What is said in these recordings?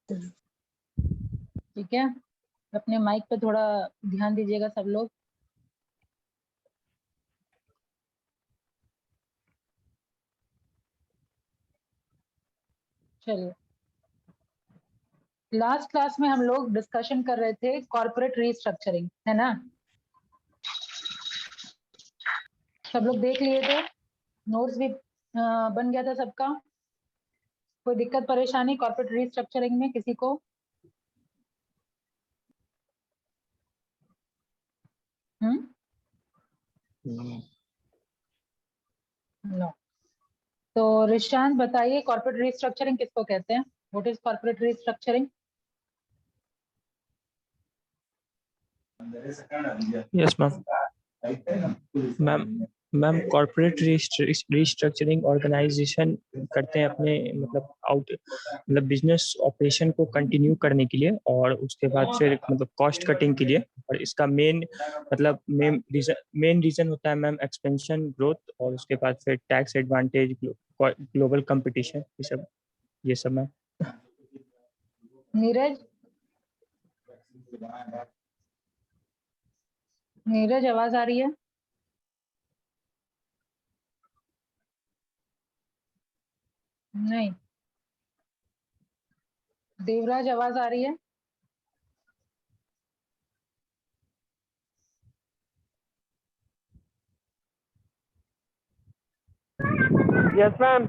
ठीक है, अपने माइक पे थोड़ा ध्यान दीजिएगा सब लोग। चलिए, लास्ट क्लास में हम लोग डिस्कशन कर रहे थे कॉर्पोरेट रीस्ट्रक्चरिंग, है ना। सब लोग देख लिए थे, नोट्स भी बन गया था सबका। कोई दिक्कत परेशानी कॉर्पोरेट रीस्ट्रक्चरिंग में किसी को? नो। तो रिशांत बताइए, कॉर्पोरेट रीस्ट्रक्चरिंग किसको कहते हैं? What is corporate restructuring? Yes ma'am. Ma'am corporate restructuring organisation करते हैं अपने मतलब बिजनेस ऑपरेशन को कंटिन्यू करने के लिए, और उसके बाद फिर मतलब कॉस्ट कटिंग के लिए। और इसका मेन रीजन होता है मैम एक्सपेंशन, ग्रोथ, और उसके बाद फिर टैक्स एडवांटेज, ग्लोबल कंपटीशन, ये सब मैम। नीरज, नीरज आवाज आ रही है? नहीं। देवराज आवाज आ रही है? Yes ma'am.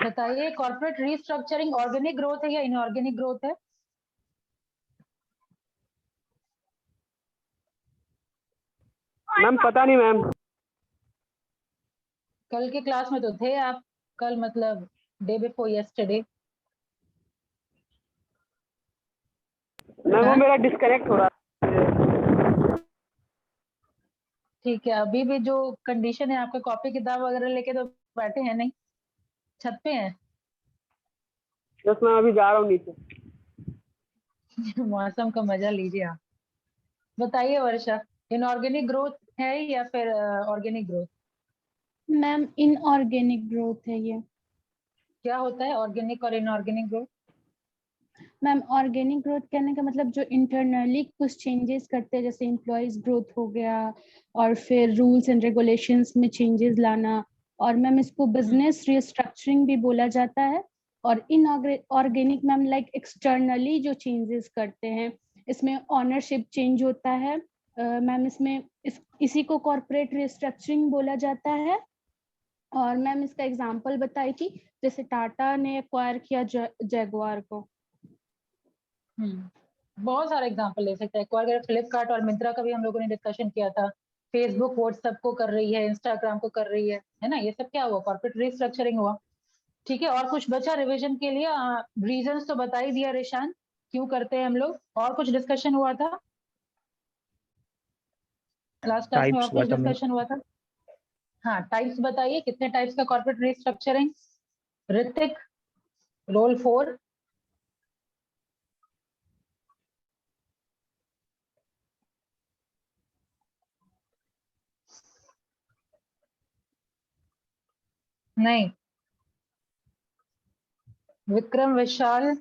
बताइए, कॉर्पोरेट रीस्ट्रक्चरिंग ऑर्गेनिक ग्रोथ है या इनऑर्गेनिक ग्रोथ है? मैम पता नहीं मैम। कल के क्लास में तो थे आप, कल मतलब डे बिफोर यस्टरडे। मैम वो मेरा डिस्कनेक्ट हो रहा है। ठीक है, अभी भी जो कंडीशन है, आपके कॉपी किताब वगैरह लेके तो बैठे हैं नहीं, छत पे हैं? यस मैम, अभी जा रहा हूँ नीचे। मौसम का मजा लीजिए आप। बताइए वर्षा, इनऑर्गेनिक ग्रोथ है या फिर organic growth? Ma'am inorganic growth है ये। क्या होता है ऑर्गेनिक और inorganic growth? Ma'am organic growth कहने का मतलब जो इंटरनली कुछ चेंजेस करते हैं, जैसे एम्प्लॉयज ग्रोथ हो गया, और फिर रूल्स एंड रेगुलेशंस में चेंजेस लाना। और मैम इसको बिजनेस रिस्ट्रक्चरिंग भी बोला जाता है। और इनऑर्गेनिक मैम लाइक एक्सटर्नली जो चेंजेस करते हैं, इसमें ऑनरशिप चेंज होता है। मैम इसमें इसी को कॉर्पोरेट रिस्ट्रक्चरिंग बोला जाता है। और मैम इसका एग्जांपल बताई थी, जैसे टाटा ने एक्वायर किया जैगुआर को। बहुत सारे एग्जांपल ले सकते हैं। फ्लिपकार्ट और मिंत्रा का भी हम लोगों ने डिस्कशन किया था। फेसबुक व्हाट्सएप को कर रही है, इंस्टाग्राम को कर रही है ना। ये सब क्या हुआ? कॉर्पोरेट रीस्ट्रक्चरिंग हुआ। ठीक है, और कुछ बचा रिवीजन के लिए? रीजंस तो बता ही दिया रेशान, क्यों करते हैं हम लोग। और कुछ डिस्कशन हुआ था लास्ट क्लास में? और कुछ डिस्कशन हुआ था? हाँ, टाइप्स बताइए, कितने टाइप्स का कॉर्पोरेट रीस्ट्रक्चरिंग? ऋतिक, रोल 4। नहीं। विक्रम, विशाल?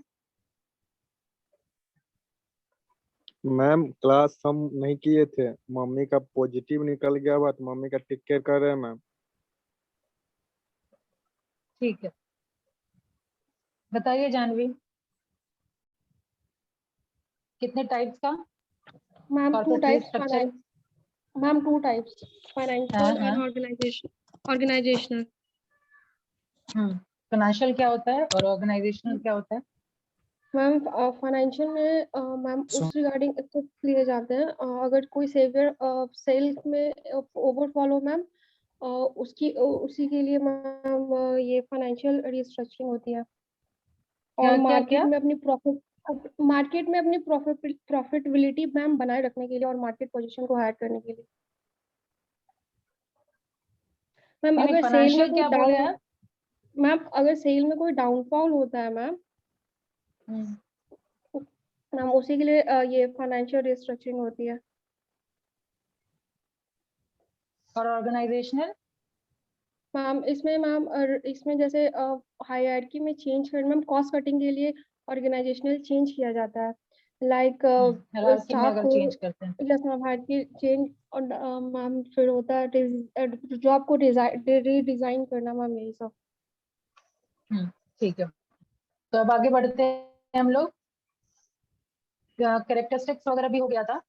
मैम क्लास हम नहीं किए थे, मम्मी का पॉजिटिव निकल गया हुआ तो मम्मी का टेक केयर कर रहे हैं मैम। ठीक है, बताइए जानवी, कितने टाइप्स का ma'am two corporate types. Restructuring? Ma'am two types, financial and organisational. Financial क्या होता है और ऑर्गेनाइजेशनल क्या होता है? मैम फाइनेंशियल में मैम उस रिगार्डिंग एथिक्स लिए जाते हैं। अगर कोई सेल्स में ओवरफॉल हो मैम, उसी के लिए मैम ये फाइनेंशियल रिस्ट्रक्चरिंग होती है। और मार्केट में अपनी प्रॉफिटेबिलिटी मैम बनाए रखने के लिए, और मार्केट पोजीशन को हायर करने के लिए। मैम अगर सेल में कोई डाउन मैम अगर सेल में कोई डाउनफॉल होता है मैम, मैम उसी के लिए ये फाइनेंशियल रिस्ट्रक्चरिंग होती है। और ऑर्गेनाइजेशनल? मैम इसमें जैसे हायरार्की में चेंज कर मैम कॉस्ट कटिंग के लिए ऑर्गेनाइजेशनल चेंज किया जाता है, लाइक हायरार्की में स्टाफ अगर को चेंज करते हैं यस मैम हायरार्की चेंज, और मैम फिर होता है जॉब को रीडिजाइन करना मैम, यही सब। ठीक है, तो अब आगे बढ़ते हैं हम लोग। कैरेक्टरिस्टिक्स वगैरह भी हो गया था,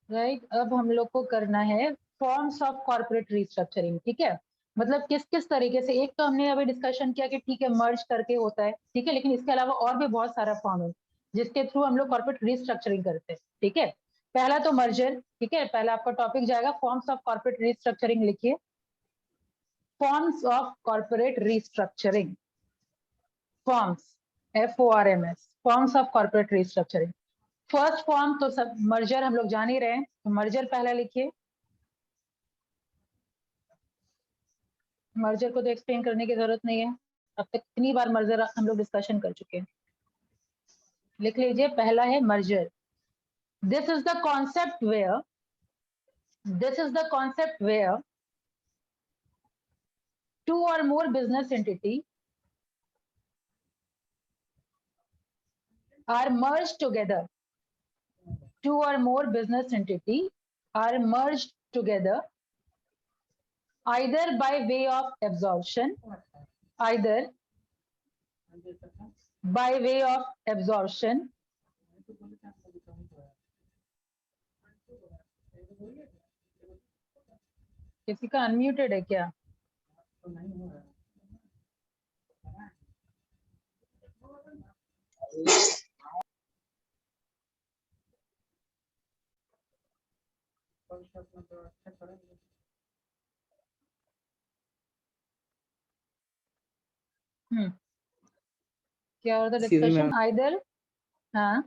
राइट। अब हम लोग को करना है फॉर्म्स ऑफ कॉर्पोरेट रिस्ट्रक्चरिंग, ठीक है। मतलब किस किस तरीके से, एक तो हमने अभी डिस्कशन किया कि ठीक है मर्ज करके होता है, ठीक है, लेकिन इसके अलावा और भी बहुत सारा फॉर्म है जिसके थ्रू हम लोग कॉर्पोरेट रिस्ट्रक्चरिंग करते हैं, ठीक है। पहला तो मर्जर, ठीक है, पहला आपका टॉपिक जाएगा फॉर्म्स ऑफ कॉर्पोरेट रिस्ट्रक्चरिंग, लिखिए forms of corporate restructuring, forms, FORMS, forms of corporate restructuring. First form तो सब मर्जर हम लोग जान ही रहे हैं, तो मर्जर पहला लिखिए। मर्जर को तो एक्सप्लेन करने की जरूरत नहीं है, अब तक कितनी बार मर्जर हम लोग डिस्कशन कर चुके हैं। लिख लीजिए, पहला है merger. This is the concept where, this is the concept where two or more business entity are merged together, two or more business entity are merged together either by way of absorption, either by way of absorption, किसी का unmuted है क्या? क्या होता है discussion? Either, हाँ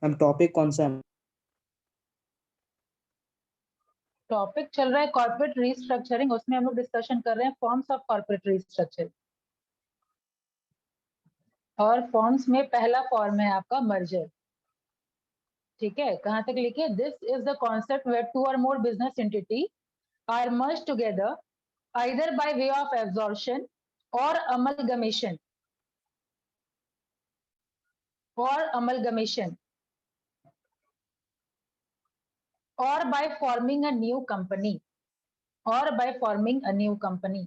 ma'am topic कौन सा है? टॉपिक चल रहा है कॉर्पोरेट रीस्ट्रक्चरिंग, उसमें हम लोग डिस्कशन कर रहे हैं फॉर्म्स ऑफ कॉर्पोरेट रीस्ट्रक्चरिंग, और फॉर्म्स में पहला फॉर्म है आपका मर्जर, ठीक है। कहां तक लिखे? This is the concept where two or more business entity are merge together either by way of absorption or amalgamation, or amalgamation, or by forming a new company, or by forming a new company.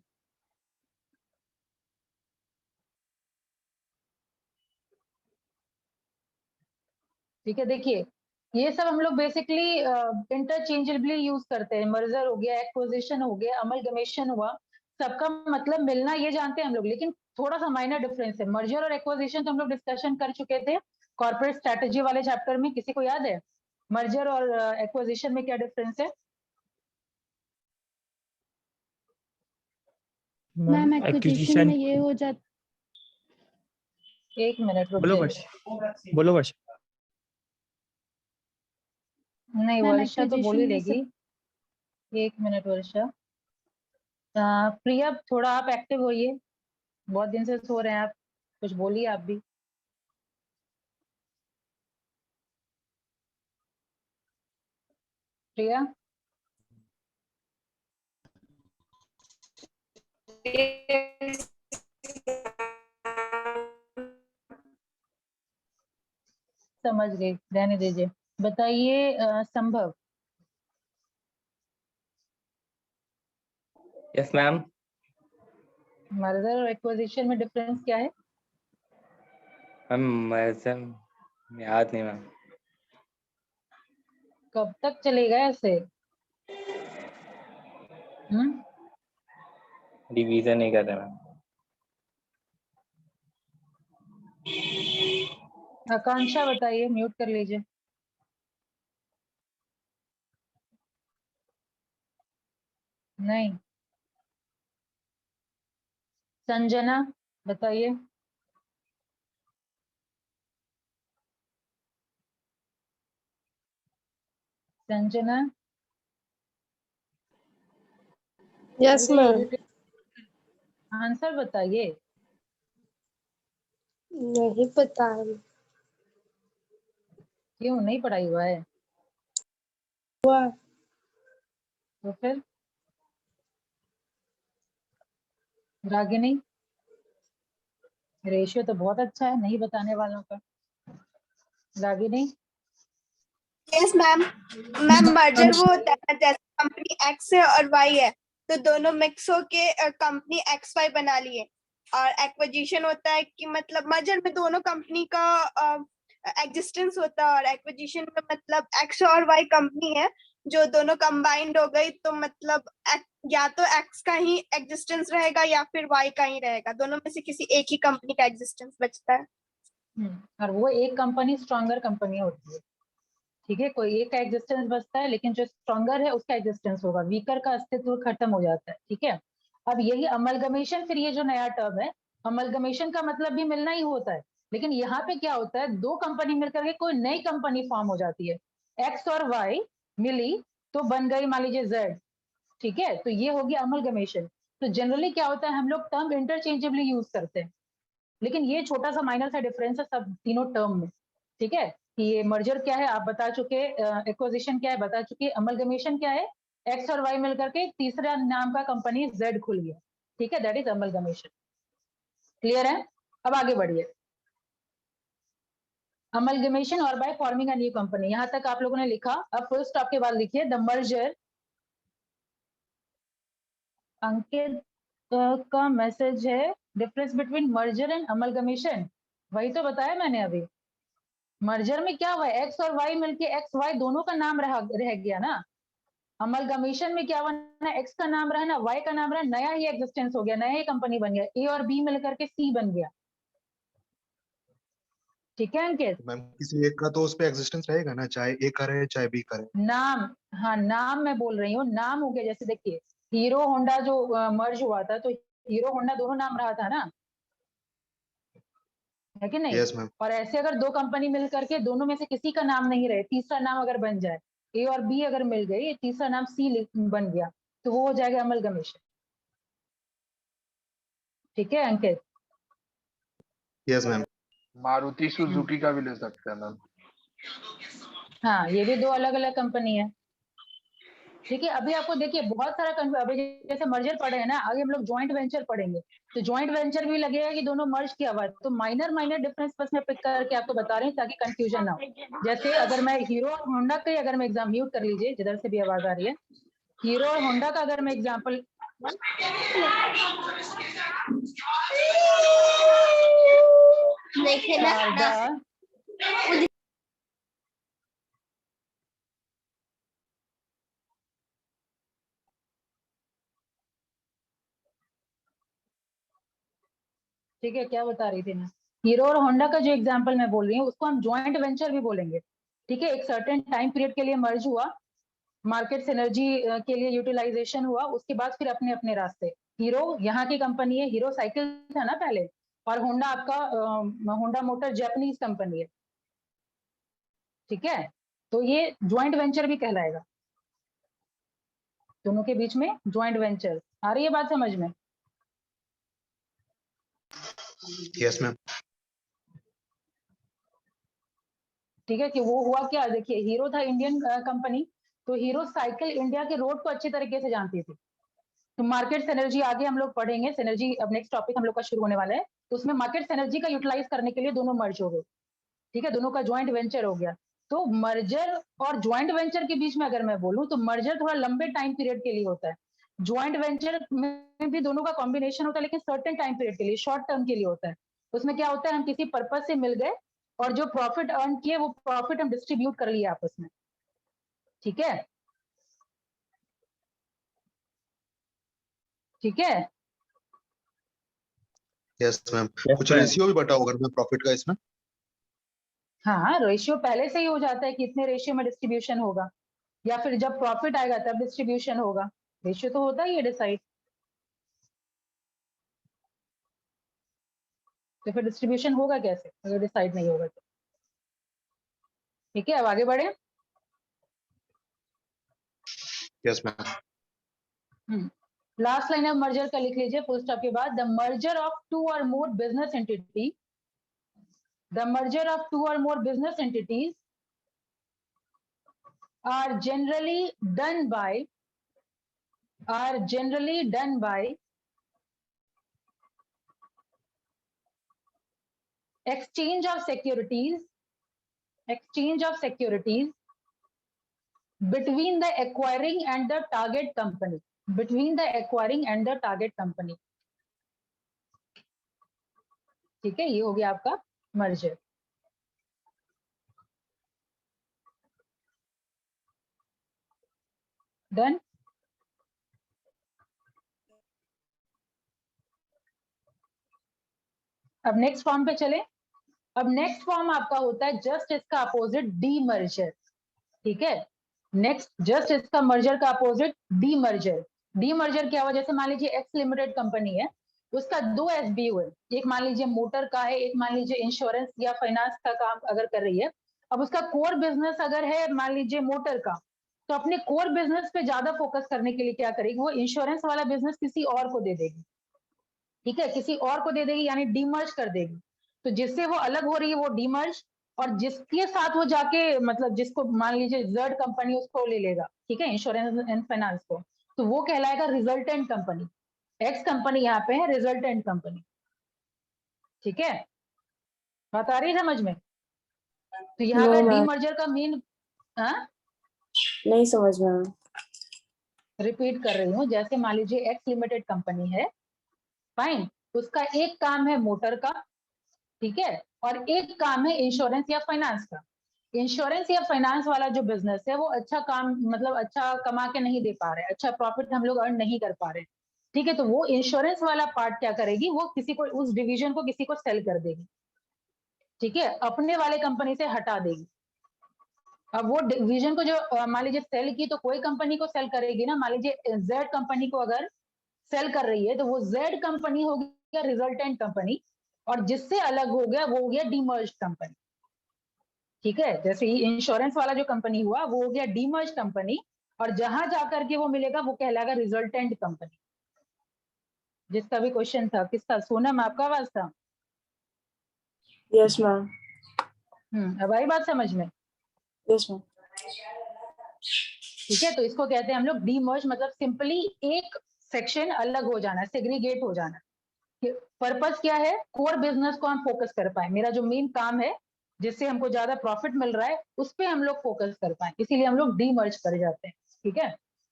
ठीक है, देखिए ये सब हम लोग basically interchangeably use करते हैं। Merger हो गया, एक्विजिशन हो गया, अमलगमेशन हुआ, सबका मतलब मिलना ये जानते हैं हम लोग, लेकिन थोड़ा सा माइनर डिफरेंस है। मर्जर और एक्विजिशन तो हम लोग डिस्कशन कर चुके थे कॉर्पोरेट स्ट्रेटेजी वाले चैप्टर में, किसी को याद है मर्जर और एक्विजिशन में क्या डिफरेंस है? मैम एक्विजिशन में ये हो जाता, एक मिनट रुक बोलो जाइए। वर्ष, बोलो वर्ष। नहीं, मैम वर्षा तो बोल ही एक्विजिशन में लेगी। एक मिनट वर्षा। प्रिया थोड़ा आप एक्टिव होइए, बहुत दिन से सो रहे हैं आप, कुछ बोलिए आप भी। प्रिया, समझ गई, रहने दीजिए। बताइए संभव। Yes ma'am. मर्जर और एक्विजिशन में डिफरेंस क्या है? मैम याद नहीं मैम। कब तक चलेगा ऐसे? रिवीजन नहीं कर रहे मैम। आकांक्षा बताइए, म्यूट कर लीजिए। नहीं। संजना बताइए। Sanjana, yes ma'am. आंसर बताइए। नहीं पता है। क्यों नहीं पढ़ाई हुआ है? हुआ तो फिर रागिनी, रेशियो तो बहुत अच्छा है, नहीं बताने वालों का। Ragini, yes ma'am. Ma'am merger वो होता है जैसे कंपनी एक्स है और वाई है, तो दोनों मिक्स होके कंपनी एक्स वाई बना लिए। और एक्विजिशन होता है कि मतलब मर्जर में दोनों कंपनी का एग्जिस्टेंस होता है, और एक्विजिशन में मतलब एक्स और वाई कंपनी है जो दोनों कंबाइंड हो गई, तो मतलब या तो एक्स का ही एग्जिस्टेंस रहेगा या फिर वाई का ही रहेगा, दोनों में से किसी एक ही कंपनी का एग्जिस्टेंस बचता है। और वो एक कंपनी स्ट्रॉन्गर कंपनी होती है, ठीक है। कोई एक का एग्जिस्टेंस बचता है, लेकिन जो स्ट्रॉन्गर है उसका एग्जिस्टेंस होगा, वीकर का अस्तित्व खत्म हो जाता है, ठीक है। अब यही अमलगमेशन, फिर ये जो नया टर्म है, अमलगमेशन का मतलब भी मिलना ही होता है, लेकिन यहाँ पे क्या होता है, दो कंपनी मिलकर के कोई नई कंपनी फॉर्म हो जाती है, एक्स और वाई मिली तो बन गई मान लीजिए जेड, ठीक है। तो ये हो गया अमलगमेशन। तो जनरली क्या होता है, हम लोग टर्म इंटरचेंजेबली यूज करते हैं, लेकिन ये छोटा सा माइनर सा डिफरेंस है सब तीनों टर्म में, ठीक है। कि ये मर्जर क्या है आप बता चुके, एक्विजिशन क्या है बता चुके, अमलगमेशन क्या है, एक्स और वाई मिलकर के तीसरा नाम का कंपनी जेड खुल गया, ठीक है, दैट इज अमलगमेशन। क्लियर है? अब आगे बढ़िए। Amalgamation or by forming a new company, यहां तक आप लोगों ने लिखा। अब फुल स्टॉप के बाद लिखिए द मर्जर। अंकित का मैसेज है difference between merger and amalgamation, वही तो बताया मैंने अभी। मर्जर में क्या हुआ, एक्स और वाई मिलके एक्स वाई दोनों का नाम रह गया ना। अमलगमेशन में क्या हुआ ना, एक्स का नाम रहा ना, वाई का नाम रहा, नया ही एग्जिस्टेंस हो गया, नया ही कंपनी बन गया, ए और बी मिलकर के सी बन गया, ठीक है अंकित। मैम किसी एक का तो उस पे एग्जिस्टेंस रहेगा ना, चाहे ए करे चाहे बी करे। नाम, हाँ नाम मैं बोल रही हूँ, नाम हो गया। जैसे देखिए हीरो होंडा जो मर्ज हुआ था, तो हीरो होंडा दोनों नाम रहा था ना, है कि नहीं? Yes ma'am. और ऐसे अगर दो कंपनी मिल करके दोनों में से किसी का नाम नहीं रहे, तीसरा नाम अगर बन जाए, ए और बी अगर मिल गई, तीसरा नाम सी बन गया, तो वो हो जाएगा अमलगमेशन, ठीक है Ankit. Yes ma'am. Maruti Suzuki का भी ले सकते हैं मैम। हाँ ये भी दो अलग अलग कंपनी है, ठीक है। अभी आपको देखिए बहुत सारा अभी जैसे मर्जर पढ़े हैं ना, आगे हम लोग ज्वाइंट वेंचर पढ़ेंगे, तो ज्वाइंट वेंचर भी लगेगा कि दोनों मर्ज किया हुआ है। तो माइनर माइनर डिफरेंस बस मैं पिक करके आपको बता रही हूँ ताकि कंफ्यूजन ना हो। जैसे अगर मैं हीरो और होंडा का, अगर मैं एग्जाम, म्यूट कर लीजिए जिधर से भी आवाज आ रही है, हीरो और होंडा का अगर मैं एग्जाम्पल, ठीक है, क्या बता रही थी मैं, हीरो और होंडा का जो एग्जांपल मैं बोल रही हूँ उसको हम ज्वाइंट वेंचर भी बोलेंगे, ठीक है। एक सर्टेन टाइम पीरियड के लिए मर्ज हुआ, मार्केट सिनर्जी के लिए यूटिलाइजेशन हुआ, उसके बाद फिर अपने अपने रास्ते। हीरो यहाँ की कंपनी है, हीरो साइकिल था ना पहले, और होंडा आपका होंडा मोटर जापानीज कंपनी है, ठीक है। तो ये ज्वाइंट वेंचर भी कहलाएगा, दोनों के बीच में ज्वाइंट वेंचर। आ रही है बात समझ में? Yes ma'am. ठीक है, कि वो हुआ क्या, देखिए हीरो था इंडियन कंपनी, तो हीरो साइकिल इंडिया के रोड को अच्छी तरीके से जानती थी। तो मार्केट सिनर्जी आगे हम लोग पढ़ेंगे, सिनर्जी अब नेक्स्ट टॉपिक हम लोग का शुरू होने वाला है, तो उसमें मार्केट सिनर्जी का यूटिलाइज करने के लिए दोनों मर्ज हो गए, ठीक है, दोनों का ज्वाइंट वेंचर हो गया। तो मर्जर और ज्वाइंट वेंचर के बीच में अगर मैं बोलूं तो मर्जर थोड़ा लंबे टाइम पीरियड के लिए होता है, ज्वाइंट वेंचर में भी दोनों का कॉम्बिनेशन होता है, लेकिन सर्टेन टाइम पीरियड के लिए, शॉर्ट टर्म के लिए होता है। उसमें क्या होता है, हम किसी पर्पज से मिल गए और जो प्रॉफिट अर्न किए वो प्रॉफिट हम डिस्ट्रीब्यूट कर लिए आपस में, ठीक है, ठीक है। Yes ma'am. कुछ रेशियो भी बता होगा मैम प्रॉफिट का इसमें? हाँ रेशियो पहले से ही हो जाता है कि इतने रेशियो में डिस्ट्रीब्यूशन होगा, या फिर जब प्रॉफिट आएगा तब डिस्ट्रीब्यूशन होगा, रेशियो तो होता ही है डिसाइड, तो फिर डिस्ट्रीब्यूशन होगा कैसे अगर डिसाइड नहीं होगा तो, ठीक है। अब आगे बढ़े। Yes ma'am. Last line of merger का लिख लीजिए फुल स्टॉप के बाद, the merger of to or more business entity, the merger of two or more business entities are generally done by are generally done by exchange of securities between the acquiring and the target company. ठीक है, ये हो गया आपका merger. Done. अब next form पे चले। अब नेक्स्ट फॉर्म आपका होता है जस्ट इसका अपोजिट, डीमर्जर। ठीक है, नेक्स्ट जस्ट इसका मर्जर का अपोजिट डीमर्जर। डीमर्जर क्या हुआ, जैसे मान लीजिए एक्स लिमिटेड कंपनी है, उसका 2 एसबीयू है, एक मान लीजिए मोटर का है, एक मान लीजिए इंश्योरेंस या फाइनेंस का काम अगर कर रही है। अब उसका कोर बिजनेस अगर है मान लीजिए मोटर का, तो अपने कोर बिजनेस पे ज्यादा फोकस करने के लिए क्या करेगी, वो इंश्योरेंस वाला बिजनेस किसी और को दे देगी। ठीक है, किसी और को दे देगी, यानी डीमर्ज कर देगी। तो जिससे वो अलग हो रही है वो डीमर्ज, और जिसके साथ वो जाके मतलब जिसको मान लीजिए जेड कंपनी उसको ले लेगा, ठीक है, इंश्योरेंस एंड फाइनेंस को, तो वो कहलाएगा रिजल्टेंट कंपनी। एक्स कंपनी यहाँ पे है रिजल्टेंट कंपनी। ठीक है, बात आ रही है समझ में? तो यहाँ का डीमर्जर का मेन, नहीं समझ में। रिपीट कर रही हूँ, जैसे मान लीजिए एक्स लिमिटेड कंपनी है, फाइन, उसका एक काम है मोटर का, ठीक है, और एक काम है इंश्योरेंस या फाइनेंस का। इंश्योरेंस या फाइनेंस वाला जो बिजनेस है वो अच्छा काम मतलब अच्छा कमा के नहीं दे पा रहे, अच्छा प्रॉफिट हम लोग अर्न नहीं कर पा रहे। ठीक है, तो वो इंश्योरेंस वाला पार्ट क्या करेगी, वो किसी को उस डिवीजन को किसी को सेल कर देगी। ठीक है, अपने वाले कंपनी से हटा देगी। अब वो डिवीजन को जो मान लीजिए सेल की, तो कोई कंपनी को सेल करेगी ना, मान लीजिए जेड कंपनी को अगर सेल कर रही है, तो वो जेड कंपनी हो गया रिजल्टेंट कंपनी, और जिससे अलग हो गया वो हो गया डीमर्ज कंपनी। ठीक है, जैसे ही इंश्योरेंस वाला जो कंपनी हुआ वो हो गया डीमर्ज कंपनी, और जहां जाकर के वो मिलेगा वो कहलाएगा रिजल्टेंट कंपनी। जिसका भी क्वेश्चन था, किसका, सोनम आपका आवाज था? Yes ma'am. अब आई बात समझ में? Yes ma'am. ठीक है, तो इसको कहते हैं हम लोग डीमर्ज, मतलब सिंपली एक सेक्शन अलग हो जाना, सेग्रीगेट हो जाना। पर्पस क्या है, कोर बिजनेस को हम फोकस कर पाए, मेरा जो मेन काम है जिससे हमको ज्यादा प्रॉफिट मिल रहा है उस पे हम लोग फोकस कर पाए, इसीलिए हम लोग डीमर्ज कर जाते हैं। ठीक है,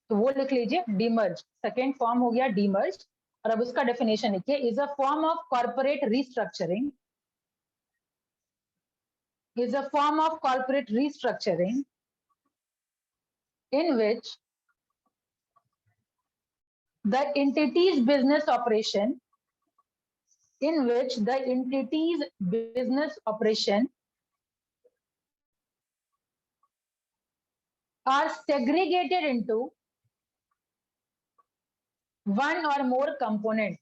तो वो लिख लीजिए डीमर्ज, सेकेंड फॉर्म हो गया डीमर्ज। और अब उसका डेफिनेशन लिखिए, is a form of corporate restructuring, is a form of corporate restructuring in which the entity's business operation are segregated into one or more component.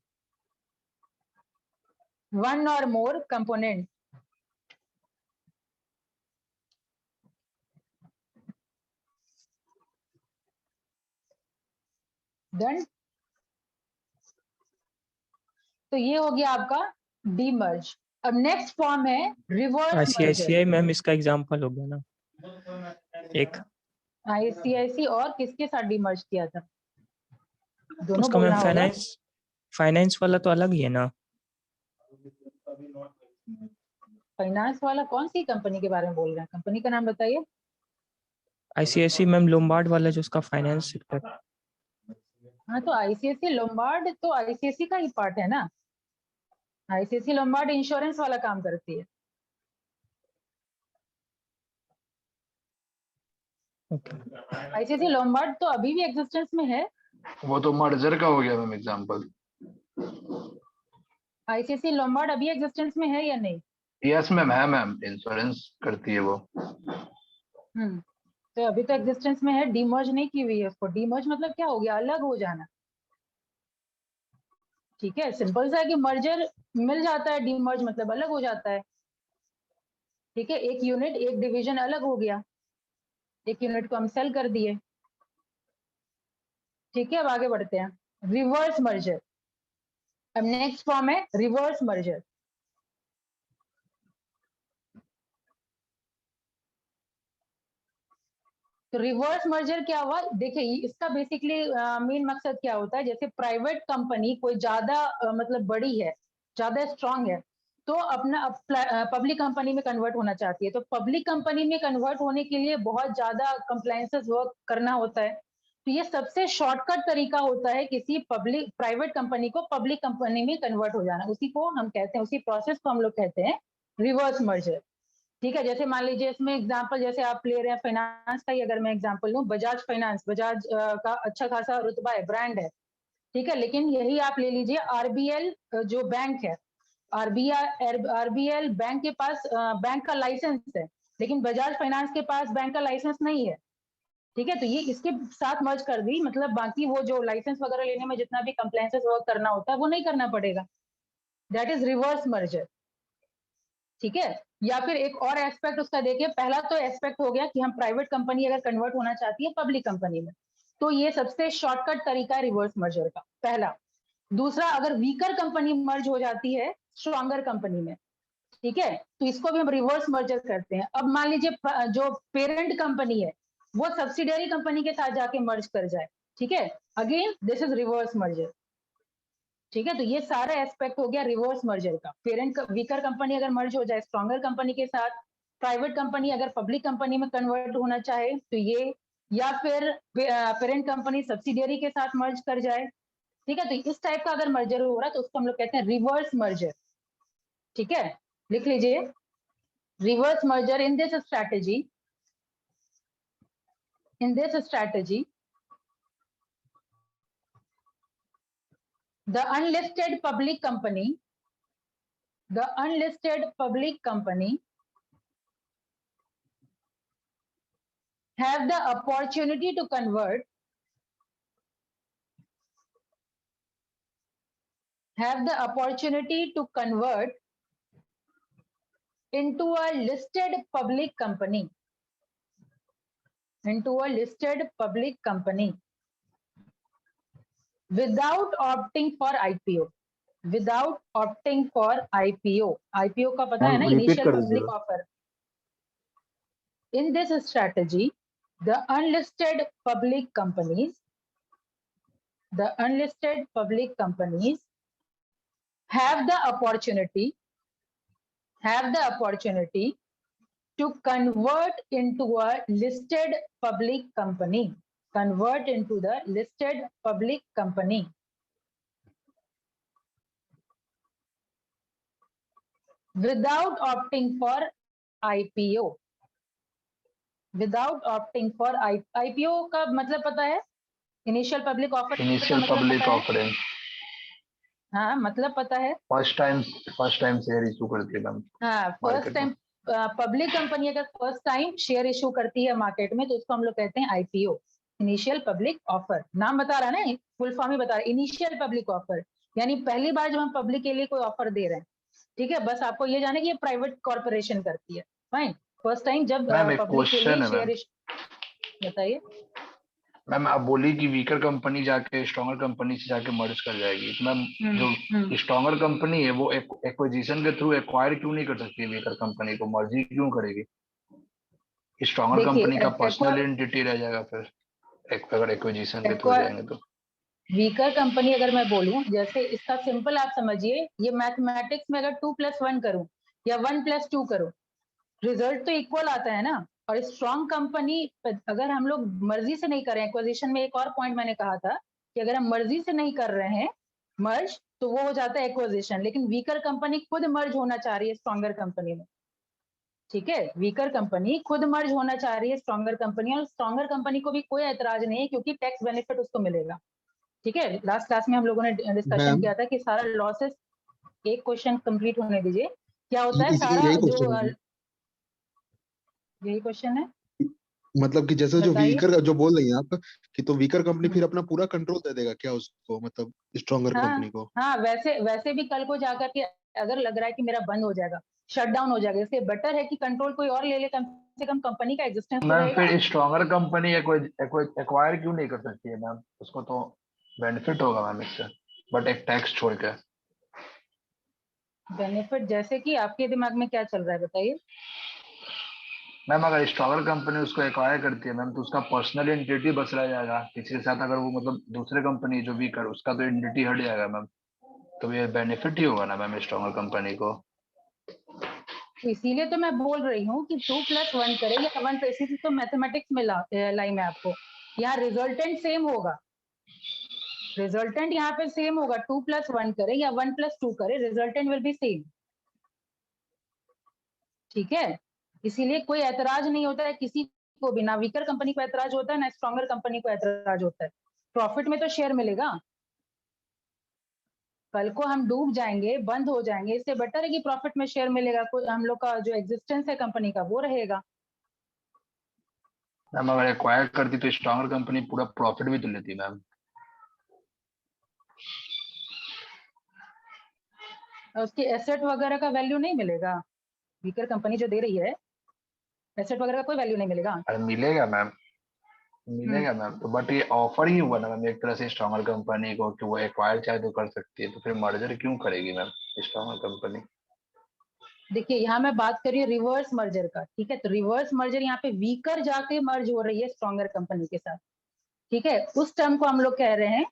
Done? तो ये हो गया आपका डीमर्ज। अब नेक्स्ट फॉर्म है रिवर्स मर्जर। आईसीआईसीआई मैम इसका example हो गया ना एक। आईसीआईसी और किसके साथ डीमर्ज किया था? दोनों उसका बोलना मैम होगा। फाइनेंस वाला तो अलग ही है ना। फाइनेंस वाला कौन सी कंपनी के बारे में बोल रहे हैं, कंपनी का नाम बताइए। आईसीआईसी मैम लोम्बार्ड वाला जो उसका फाइनेंस सेक्टर। हाँ, तो आईसीआईसी लोम्बार्ड तो आईसीआईसी का ही पार्ट है ना। आईसीआईसी लोम्बार्ड इंश्योरेंस वाला काम करती है। आईसीआईसी लोम्बार्ड तो अभी भी एग्जिस्टेंस में है। वो तो मर्जर का हो गया मैम एग्जांपल। आईसीआईसी लोम्बार्ड अभी एग्जिस्टेंस में है या नहीं? यस मैम, है मैम, इंश्योरेंस करती है वो। तो अभी तो एग्जिस्टेंस में है, डीमर्ज नहीं की हुई है उसको। डीमर्ज मतलब क्या हो गया, अलग हो जाना। ठीक है, सिंपल सा है कि मर्जर मिल जाता है, डीमर्ज मतलब अलग हो जाता है। ठीक है, एक यूनिट एक डिवीजन अलग हो गया, एक यूनिट को हम सेल कर दिए। ठीक है, अब आगे बढ़ते हैं, रिवर्स मर्जर। अब नेक्स्ट फॉर्म है रिवर्स मर्जर। तो रिवर्स मर्जर क्या हुआ, देखिए इसका बेसिकली मेन मकसद क्या होता है, जैसे प्राइवेट कंपनी कोई ज्यादा मतलब बड़ी है, ज्यादा स्ट्रांग है, तो अपना पब्लिक कंपनी में कन्वर्ट होना चाहती है, तो पब्लिक कंपनी में कन्वर्ट होने के लिए बहुत ज्यादा कंप्लायंसेस वर्क करना होता है। तो ये सबसे शॉर्टकट तरीका होता है किसी पब्लिक प्राइवेट कंपनी को पब्लिक कंपनी में कन्वर्ट हो जाना, उसी को हम कहते हैं, उसी प्रोसेस को हम लोग कहते हैं रिवर्स मर्जर। ठीक है, जैसे मान लीजिए इसमें एग्जांपल जैसे आप ले रहे हैं फाइनेंस का ही अगर मैं एग्जांपल लूं, बजाज फाइनेंस, बजाज का अच्छा खासा रुतबा है, ब्रांड है, ठीक है, लेकिन यही आप ले लीजिए आरबीएल जो बैंक है, आरबीएल बैंक के पास बैंक का लाइसेंस है, लेकिन बजाज फाइनेंस के पास बैंक का लाइसेंस नहीं है। ठीक है, तो ये इसके साथ मर्ज कर दी, मतलब बाकी वो जो लाइसेंस वगैरह लेने में जितना भी कंप्लायंसेस वर्क करना होता है वो नहीं करना पड़ेगा, दैट इज रिवर्स मर्जर। ठीक है, या फिर एक और एस्पेक्ट उसका देखिए, पहला तो एस्पेक्ट हो गया कि हम प्राइवेट कंपनी अगर कन्वर्ट होना चाहती है पब्लिक कंपनी में, तो ये सबसे शॉर्टकट तरीका है रिवर्स मर्जर का, पहला। दूसरा, अगर वीकर कंपनी मर्ज हो जाती है स्ट्रॉन्गर कंपनी में, ठीक है, तो इसको भी हम रिवर्स मर्जर करते हैं। अब मान लीजिए जो पेरेंट कंपनी है वो सब्सिडियरी कंपनी के साथ जाके मर्ज कर जाए, ठीक है, again this is reverse merger. ठीक है, तो ये सारा एस्पेक्ट हो गया रिवर्स मर्जर का। पेरेंट वीकर कंपनी अगर मर्ज हो जाए स्ट्रॉन्गर कंपनी के साथ, प्राइवेट कंपनी अगर पब्लिक कंपनी में कन्वर्ट होना चाहे तो ये, या फिर पेरेंट कंपनी सब्सिडियरी के साथ मर्ज कर जाए। ठीक है, तो इस टाइप का अगर मर्जर हो रहा है तो उसको हम लोग कहते हैं रिवर्स मर्जर। ठीक है, लिख लीजिए, reverse merger in this strategy, the unlisted public company have the opportunity to convert into a listed public company, without opting for IPO, IPO का पता है ना, initial public offer. In this strategy, the unlisted public companies have the opportunity to convert into a listed public company, without opting for IPO, IPO का मतलब पता है, initial public offer, initial public offering, हाँ मतलब पता है, first time share issue करती है मैम। हाँ, फर्स्ट टाइम पब्लिक कंपनी अगर फर्स्ट टाइम शेयर इशू करती है मार्केट में तो उसको हम लोग कहते हैं आईपीओ, इनिशियल पब्लिक ऑफर। नाम बता रहा है ना, फुल फॉर्म ही बता रहा है, इनिशियल पब्लिक ऑफर, यानी पहली बार जब हम पब्लिक के लिए कोई ऑफर दे रहे हैं। ठीक है, बस आपको ये जाने कि ये प्राइवेट कॉर्पोरेशन करती है, फाइन, फर्स्ट टाइम जब पब्लिक के लिए शेयर इशू। बताइए मैम, आप बोली कि वीकर कंपनी जाके स्ट्रॉन्गर कंपनी से जाके मर्ज कर जाएगी, तो मैम जो स्ट्रॉन्गर कंपनी है वो एक्विजिशन के थ्रू एक्वायर क्यों नहीं कर सकती वीकर कंपनी को, मर्जी क्यों करेगी? स्ट्रॉन्गर कंपनी का पर्सनल एंटिटी रह जाएगा फिर अगर एक्विजिशन के थ्रू जाएंगे तो। वीकर कंपनी अगर मैं बोलूं, जैसे इसका सिंपल आप समझिए, ये मैथमेटिक्स में अगर 2+1 करूं या 1+2 करूं, रिजल्ट तो इक्वल आता है ना। और स्ट्रॉन्ग कंपनी अगर हम लोग मर्जी से नहीं कर रहे हैं एक्विजिशन में, एक और पॉइंट मैंने कहा था कि अगर हम मर्जी से नहीं कर रहे हैं मर्ज तो वो हो जाता है एक्विजिशन, लेकिन वीकर कंपनी खुद मर्ज होना चाह रही है स्ट्रॉन्गर कंपनी में। ठीक है, वीकर कंपनी खुद मर्ज होना चाह रही है स्ट्रॉन्गर कंपनी, और स्ट्रॉन्गर कंपनी को भी कोई ऐतराज नहीं है क्योंकि टैक्स बेनिफिट उसको मिलेगा। ठीक है, लास्ट क्लास में हम लोगों ने डिस्कशन किया था कि सारा लॉसेस, एक क्वेश्चन कंप्लीट होने दीजिए, क्या होता है सारा जो, यही क्वेश्चन है, मतलब कि जैसे जो वीकर जो बोल रही हैं आप कि तो वीकर कंपनी फिर अपना पूरा कंट्रोल दे देगा क्या उसको, मतलब स्ट्रॉन्गर कंपनी को? हाँ, वैसे भी कल को जाकर के अगर लग रहा है कि मेरा बंद हो जाएगा, शट डाउन हो जाएगा, इससे बेटर है कि कंट्रोल कोई और ले ले, कम से कम कंपनी का एग्जिस्टेंस तो रहेगा। फिर स्ट्रॉन्गर कंपनी एक्वायर क्यों नहीं कर सकती है मैम? उसको तो बेनिफिट होगा मैम इससे, बट एक टैक्स छोड़ के। बेनिफिट जैसे कि आपके दिमाग में क्या चल रहा है बताइए? मैम अगर स्ट्रॉन्गर कंपनी उसको एक्वायर करती है मैम, तो उसका पर्सनल एंटिटी बच रह जाएगा किसी के साथ, अगर वो मतलब दूसरे कंपनी जो भी कर उसका तो एंटिटी हट जाएगा मैम, तो ये बेनिफिट ही होगा ना मैम स्ट्रॉन्गर कंपनी को। इसीलिए तो मैं बोल रही हूँ कि 2+1 करे या 1, इसी तो मैथमेटिक्स में लाई मैं आपको, यहाँ रिजल्टेंट सेम होगा, रिजल्टेंट यहाँ पे सेम होगा, 2+1 करे या 1+2 करे, रिजल्टेंट विल बी सेम। ठीक है, इसीलिए कोई ऐतराज नहीं होता है किसी को भी, ना वीकर कंपनी को ऐतराज होता है ना स्ट्रॉन्गर कंपनी को ऐतराज होता है। प्रॉफिट में तो शेयर मिलेगा, कल को हम डूब जाएंगे, बंद हो जाएंगे, इससे बेटर है कि प्रॉफिट में शेयर मिलेगा, हम लोग का जो एग्जिस्टेंस है कंपनी का वो रहेगा। मैम अगर एक्वायर करती तो स्ट्रॉन्गर कंपनी पूरा प्रॉफिट भी तो लेती मैम। उसकी एसेट वगैरह का वैल्यू नहीं मिलेगा, वीकर कंपनी जो दे रही है एसेट वगैरह का कोई वैल्यू नहीं मिलेगा। अरे मिलेगा मैम, मिलेगा मैम, तो बट ये ऑफर ही हुआ ना मैम एक तरह से स्ट्रॉन्गर कंपनी को कि वो एक्वायर चाहे तो कर सकती है, तो फिर मर्जर क्यों करेगी मैम स्ट्रॉन्गर कंपनी। देखिए यहाँ मैं बात कर रही हूँ रिवर्स मर्जर का, ठीक है, तो रिवर्स मर्जर यहाँ पे वीकर जाके मर्ज हो रही है स्ट्रॉन्गर कंपनी के साथ, ठीक है, उस टर्म को हम लोग कह रहे हैं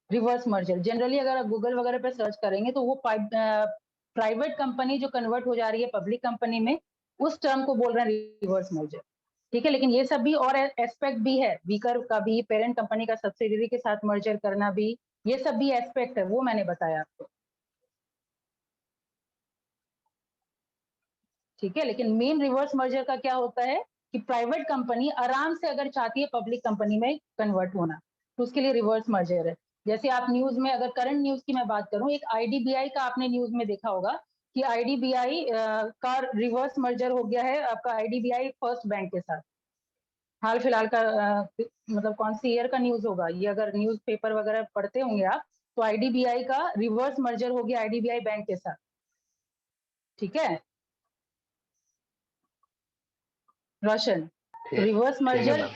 रिवर्स मर्जर। जनरली अगर आप गूगल वगैरह पे सर्च करेंगे तो वो प्राइवेट कंपनी जो कन्वर्ट हो जा रही है पब्लिक कंपनी में, उस टर्म को बोल रहे हैं रिवर्स मर्जर, ठीक है। लेकिन ये सब भी और एस्पेक्ट भी है, वीकर का भी, पेरेंट कंपनी का सब्सिडियरी के साथ मर्जर करना भी, ये सब भी एस्पेक्ट है, वो मैंने बताया आपको, ठीक है। लेकिन मेन रिवर्स मर्जर का क्या होता है कि प्राइवेट कंपनी आराम से अगर चाहती है पब्लिक कंपनी में कन्वर्ट होना, तो उसके लिए रिवर्स मर्जर है। जैसे आप न्यूज में, अगर करंट न्यूज की मैं बात करूं, एक आईडीबीआई का आपने न्यूज में देखा होगा कि आईडीबीआई का रिवर्स मर्जर हो गया है आपका आईडीबीआई फर्स्ट बैंक के साथ, हाल फिलहाल का मतलब कौन सी ईयर का न्यूज होगा ये, अगर न्यूज पेपर वगैरह पढ़ते होंगे आप, तो आईडीबीआई का रिवर्स मर्जर हो गया आईडीबीआई बैंक के साथ, ठीक है रोशन। रिवर्स मर्जर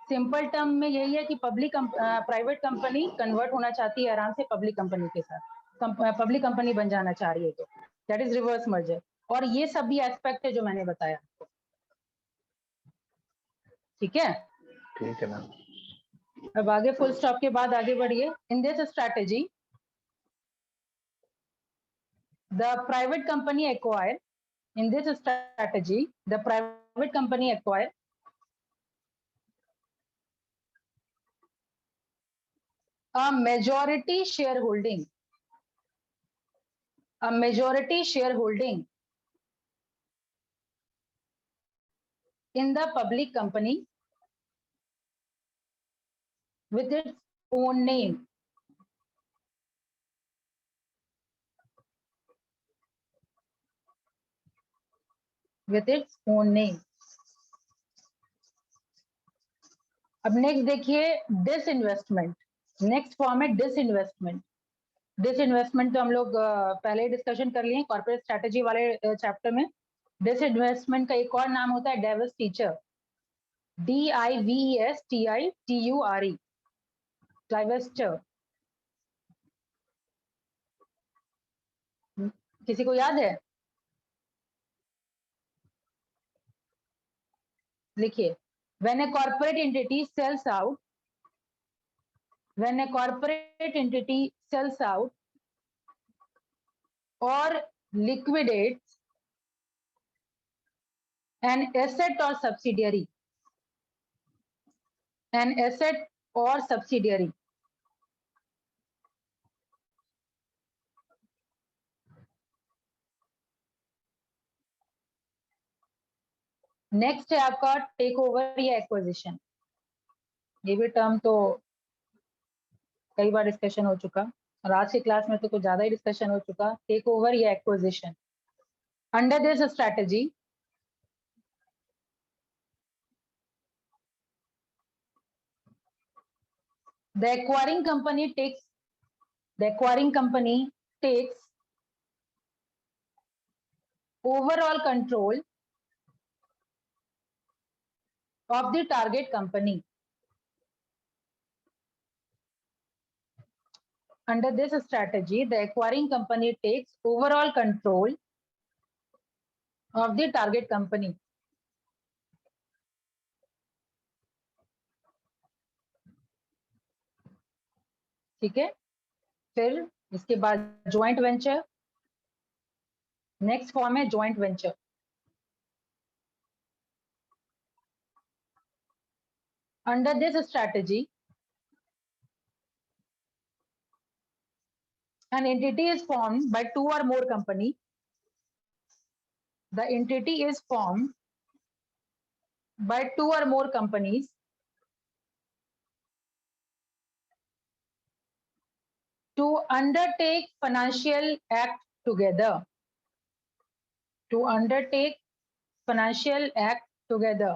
सिंपल टर्म में यही है कि प्राइवेट कंपनी कन्वर्ट होना चाहती है आराम से पब्लिक कंपनी के साथ, पब्लिक कंपनी बन जाना चाह रही है, तो दैट इज रिवर्स मर्जर। और ये सब भी एस्पेक्ट है जो मैंने बताया, ठीक है। ठीक है मैम। अब आगे फुल स्टॉप के बाद आगे बढ़िए। In this strategy the private company acquire, in this strategy the private company acquire a majority shareholding in the public company with its own name, with its own name। अब next देखिए disinvestment, next form है disinvestment. Disinvestment तो हम लोग पहले ही discussion कर लिए corporate strategy वाले चैप्टर में। डिसइन्वेस्टमेंट का एक और नाम होता है डाइवेस्टीचर, DIVESTITURE, डाइवेस्टर। किसी को याद है? लिखिए, when a corporate entity sells out, when a corporate entity sells out or liquidates an asset or subsidiary, an asset or subsidiary, next है आपका टेक ओवर या एक्विजिशन। ये भी टर्म तो कई बार डिस्कशन हो चुका, और आज की क्लास में तो कुछ ज्यादा ही डिस्कशन हो चुका। टेक ओवर या acquisition, under this strategy the acquiring company takes overall control of the target company. Under this strategy, the acquiring company takes overall control of the target company. ठीक है, फिर इसके बाद ज्वाइंट वेंचर, नेक्स्ट फॉर्म है joint venture. Under this strategy an entity is formed by two or more company. The entity is formed by two or more companies to undertake financial act together. To undertake financial act together.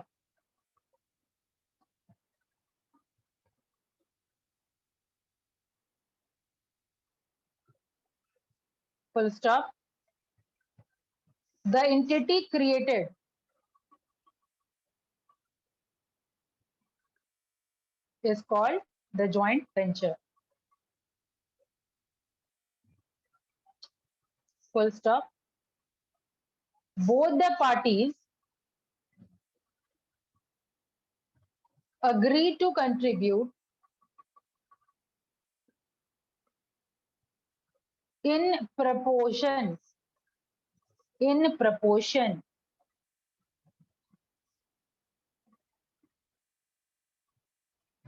Full stop. The entity created is called the joint venture. Full stop. Both the parties agree to contribute in proportion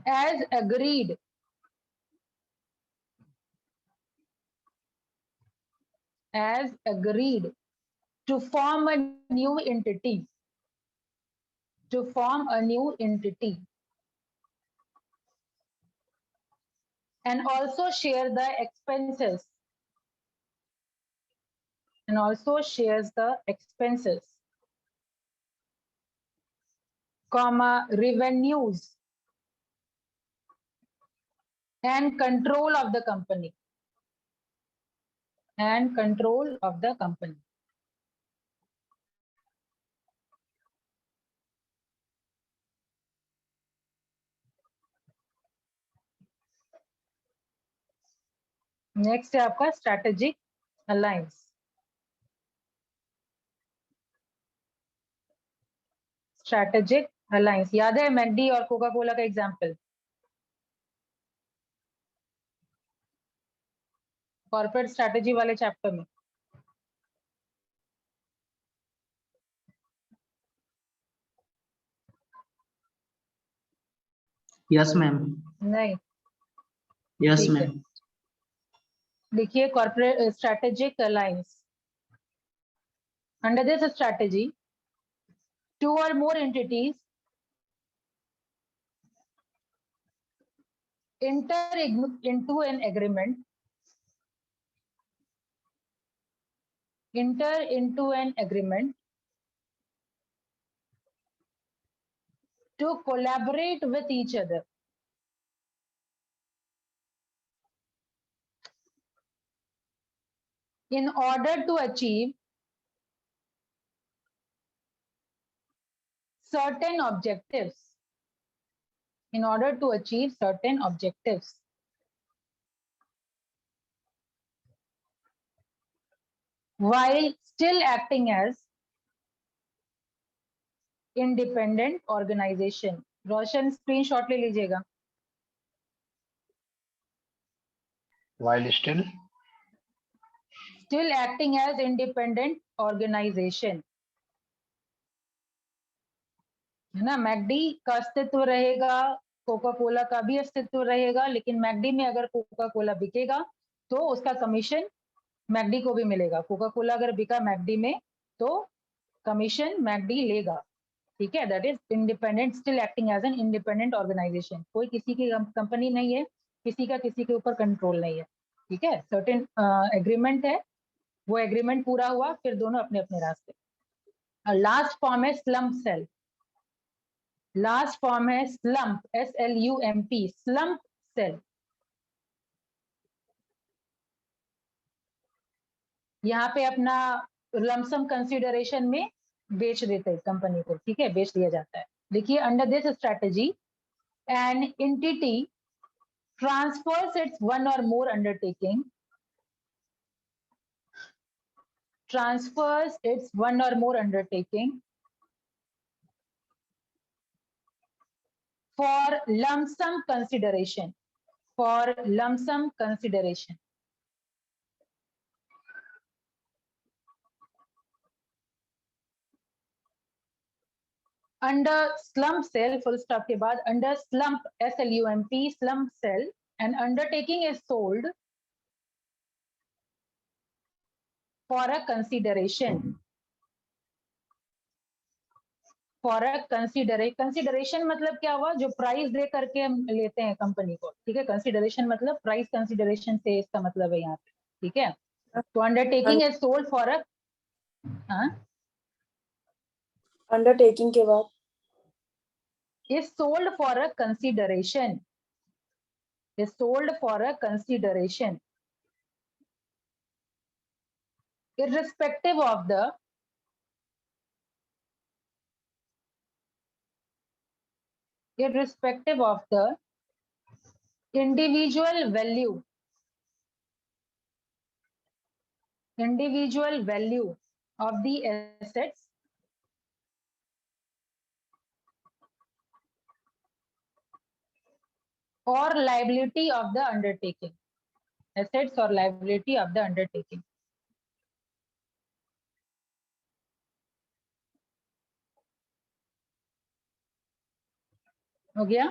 as agreed to form a new entity, and also share the expenses, comma, revenues and control of the company. Next है आपका strategic alliance. Strategic alliance याद है McD और Coca Cola का example, corporate strategy वाले chapter में। Yes ma'am. नहीं, yes ma'am. देखिए corporate strategic alliance, under this strategy two or more entities enter into an agreement to collaborate with each other in order to achieve certain objectives. While still acting as independent organization. Roshan screenshot ले लीजिएगा। While still acting as independent organization, है ना। McD का अस्तित्व रहेगा, Coca Cola का भी अस्तित्व रहेगा, लेकिन मैकडी में अगर कोका कोला बिकेगा तो उसका कमीशन मैकडी को भी मिलेगा। कोका कोला अगर बिका मैकडी में तो कमीशन मैकडी लेगा, ठीक है। That is independent, still acting as an independent organisation. कोई किसी की कंपनी नहीं है, किसी का किसी के ऊपर कंट्रोल नहीं है, ठीक है। सर्टेन एग्रीमेंट है, वो एग्रीमेंट पूरा हुआ, फिर दोनों अपने अपने रास्ते। लास्ट फॉर्म है स्लम्प सेल। लास्ट फॉर्म है स्लम्प, SLUMP, स्लम्प सेल। यहाँ पे अपना लमसम कंसिडरेशन में बेच देते हैं कंपनी को, ठीक है, बेच दिया जाता है। देखिए under this strategy an entity transfers its one or more undertaking, for lump sum consideration for lump sum consideration. Under slump sale, full stop के बाद, under slump, SLUMP, slump sale, an undertaking is sold for a consideration. For a consideration मतलब क्या हुआ, जो price दे करके हम लेते हैं कंपनी को, ठीक है। कंसिडरेशन मतलब प्राइस कंसिडरेशन से इसका मतलब है यहाँ पे, ठीक है। तो undertaking is sold for a, undertaking के बाद is sold for a consideration, is sold for a consideration, irrespective of the individual value of the assets or liability of the undertaking, assets or liability of the undertaking. हो गया।